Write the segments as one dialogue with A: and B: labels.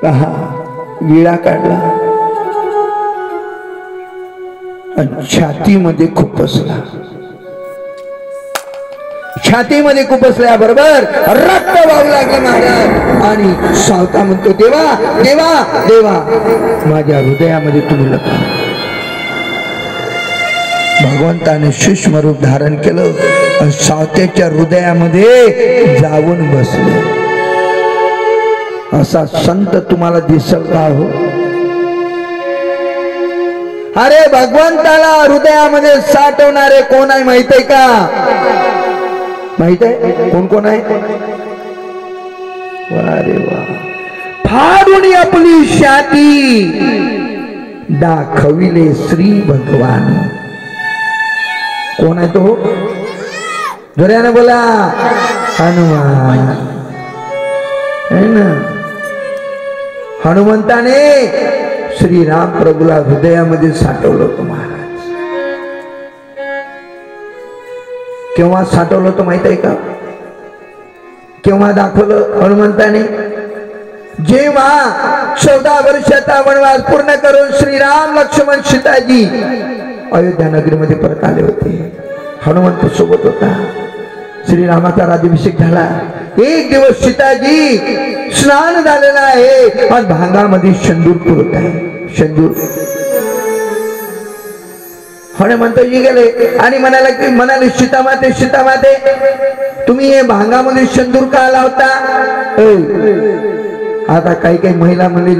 A: विळा काढला आणि छातीमध्ये खुपसला. छातीमध्ये खुपसल्याबरोबर रक्त वाहू लागलं महाराज. आणि सावता म्हणतो, देवा देवा देवा, माझ्या हृदयामध्ये तुम्ही लपा. भगवंताने सूक्ष्म रूप धारण केलं आणि सावत्याच्या हृदयामध्ये जाऊन बसले. असा संत तुम्हाला दिसल का हो? अरे भगवंताला हृदयामध्ये साठवणारे कोण आहे माहित आहे का? माहित आहे कोण कोण आहे? अरे वा, फाडून आपली छाती दाखविले श्री भगवान. कोण आहे तो? जोराने बोला, हनुमान है ना. हनुमंताने श्री राम प्रभूला हृदयामध्ये साठवलं होतं महाराज. केव्हा साठवलं होतं माहित आहे का? केव्हा दाखवलं हनुमंताने? जेव्हा 14 वर्षाचा वनवास पूर्ण करून श्रीराम लक्ष्मण सीताजी अयोध्या नगरीमध्ये परत आले होते. हनुमंत सोबत होता. श्रीरामाचा राज्याभिषेक झाला. एक दिवस सीताजी स्नान झालेला आहे आणि भांगामध्ये शेंदूर पुरत आहे. शेंदूर. हनुमंतजी गेले आणि म्हणाले सीतामाते सीतामाते, तुम्ही हे भांगामध्ये शेंदूर का लावता? आता काही काही महिला मुली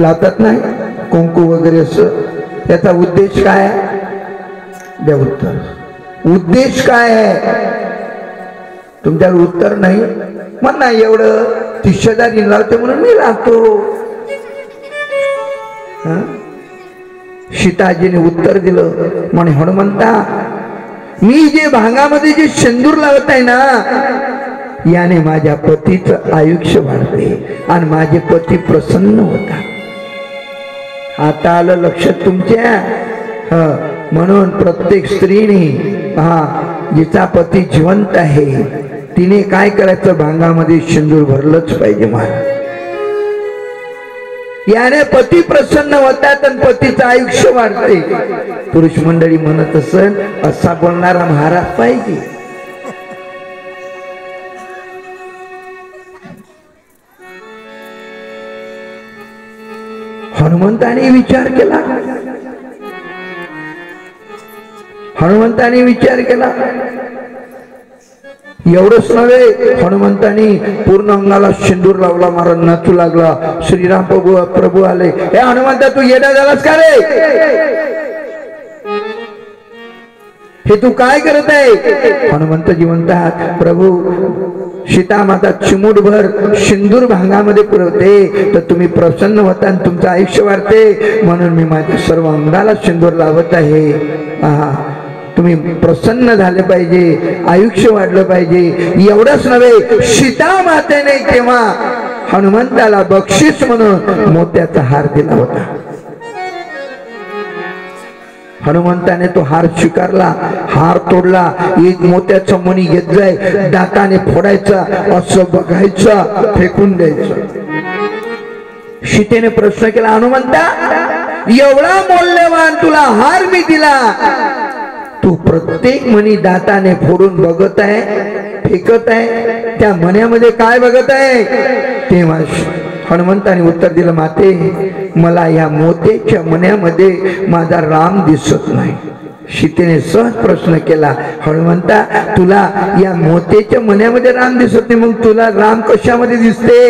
A: लावतात नाही कुंकू वगैरे असं. त्याचा उद्देश काय आहे? द्या उत्तर. उद्देश काय आहे? तुमच्याकडे उत्तर नाही मग नाही. एवढं ती शेजारी लावते म्हणून मी लावतो. सीताजीने उत्तर दिलं, म्हणे हनुमंता, मी जे भांगामध्ये जे शेंदूर लावत आहे ना, याने माझ्या पतीचं आयुष्य वाढते आणि माझे पती प्रसन्न होतात. आता आलं लक्षात तुमच्या? म्हणून प्रत्येक स्त्रीने जिचा पती जिवंत आहे तिने काय करायचं? भांगामध्ये शेंदूर भरलंच पाहिजे महाराज. याने पती प्रसन्न होतात आणि पतीचं आयुष्य वाढते. पुरुष मंडळी म्हणत असेल, असा बोलणारा महाराज पाहिजे. हनुमंताने विचार केला. हनुमंताने विचार केला. एवढंच नव्हे, हनुमंतानी पूर्ण अंगाला शेंदूर लावला. महाराज नाचू लागला. श्रीराम प्रभू आले. हे हनुमंता, तू येडा झालास का रे? हे तू काय करत आहे? हनुमंतजी म्हणतात, प्रभू, सीता माता चिमूटभर शेंदूर भांगामध्ये पुरवते तर तुम्ही प्रसन्न होता आणि तुमचं आयुष्य वाढते, म्हणून मी माझ्या सर्व अंगाला शेंदूर लावत आहे. तुम्ही प्रसन्न झाले पाहिजे, आयुष्य वाढलं पाहिजे. एवढंच नव्हे, सीता मातेने तेव्हा हनुमंताला बक्षीस म्हणून मोत्याचा हार दिला होता. हनुमंताने तो हार स्वीकारला. हार तोडला. एक मोत्याचा मणी घेत जाय, दाताने फोडायचा, असं बघायचं, फेकून द्यायचं. सीतेने प्रश्न केला, हनुमंता, एवढा मौल्यवान तुला हार मी दिला, तू प्रत्येक मणी दाताने फोडून बघत आहे, फेकत आहे, त्या मण्यामध्ये काय बघत आहे? तेव्हा हनुमंताने उत्तर दिलं, माते, मला या मोत्याच्या मण्यामध्ये माझा राम दिसत नाही. सीतेने सहज प्रश्न केला, हनुमंता, तुला या मोत्याच्या मण्यामध्ये राम दिसत नाही, मग तुला राम कशामध्ये दिसते?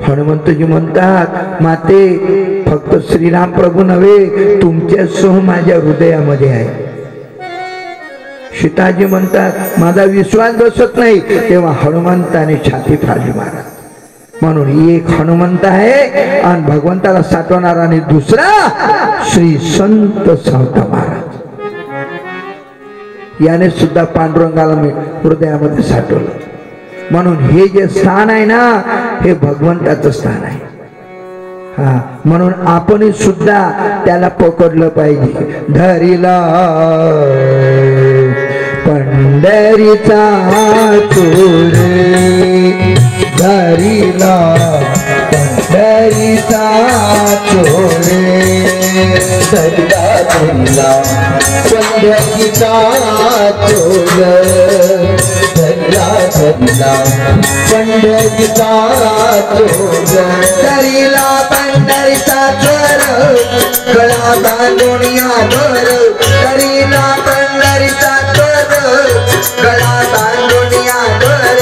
A: हनुमंतजी म्हणतात, माते, फक्त श्रीराम प्रभू नव्हे, तुमच्यासह माझ्या हृदयामध्ये आहे. सीताजी म्हणतात, माझा विश्वास बसत नाही. तेव्हा हनुमंताने छाती फाडली महाराज. म्हणून एक हनुमंत आहे आणि भगवंताला साठवणारा, आणि दुसरा श्री संत सावता महाराज. याने सुद्धा पांडुरंगाला मी हृदयामध्ये साठवलं. म्हणून हे जे स्थान आहे ना, हे भगवंताचं स्थान आहे. म्हणून आपण सुद्धा त्याला पकडलं पाहिजे. धरिला पंढरीचा चोर, धरिला पंढरी धरला धरला पंढरीचा चोर धरला धरला पंढरीचा चोर करीला पंढरीचा चोर गळा बांधुनिया भर करीला पंढरीचा चोर गळा बांधुनिया भर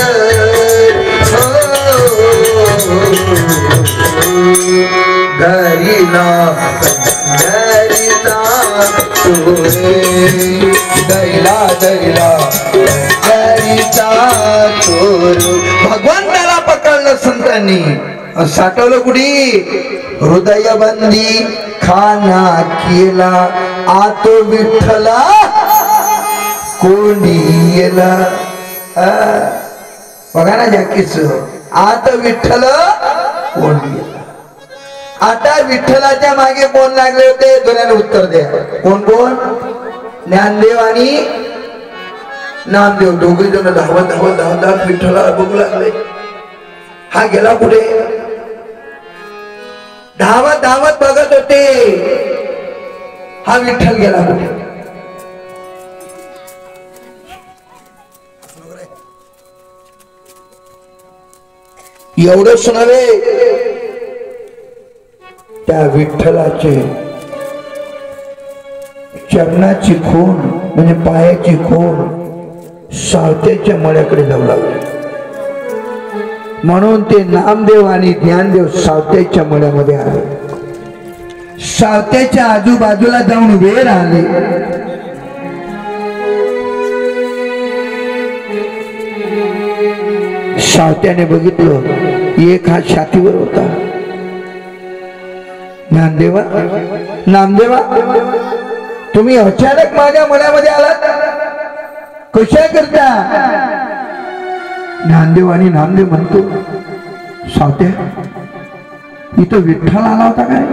A: करीला पंढरीचा चोर दैला दैला पंढरीचा चोर भगवंताला पकडलं संतांनी साठवलं कुठे हृदय बंदी खाना केला आत विठ्ठला कोणी येला बघा ना जाकीच आत विठ्ठल कोणी येला आता विठ्ठलाच्या मागे कोण लागले होते दोन्याने उत्तर द्या कोण कोण ज्ञानदेव आणि नामदेव दोघे जण धावत धावत धावत धावत विठ्ठलाला बघू लागले हा गेला कुठे धावत धावत बघत होते हा विठ्ठल गेला कुठे एवढंच नव्हे त्या विठ्ठलाचे चरणाची खूण म्हणजे पायाची खूण सावत्याच्या मळ्याकडे जाऊ लागले म्हणून ते नामदेव आणि ज्ञानदेव सावत्याच्या मळ्यामध्ये आले सावत्याच्या आजूबाजूला जाऊन उभे राहिले सावत्याने बघितलं एक हात छातीवर होता ज्ञानदेवा नामदेवा तुम्ही अचानक माझ्या मळ्यामध्ये आलात कशा करता ज्ञानदेव आणि नामदेव म्हणतो सावत्या इथं विठ्ठल आला होता काय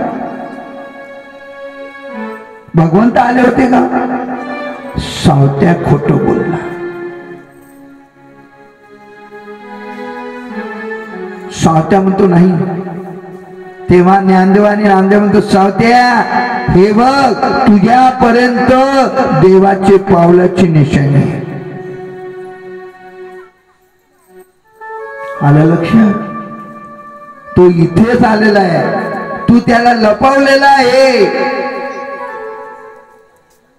A: भगवंत आले होते का सावत्या खोटं बोलला सावत्या म्हणतो नाही तेव्हा ज्ञानदेव आणि नामदेव म्हणतो सावत्या हे बघ तुझ्यापर्यंत देवाचे पावलाची निशाणी आहे आलं लक्षात तो इथेच आलेला आहे तू त्याला लपवलेला आहे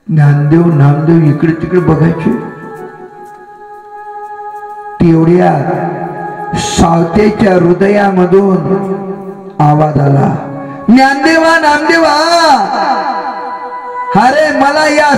A: ज्ञानदेव नामदेव इकडे तिकडे बघायचे तेवढ्या सावतेच्या हृदयामधून आवाज आला ज्ञानदेवा नामदेवा अरे मला या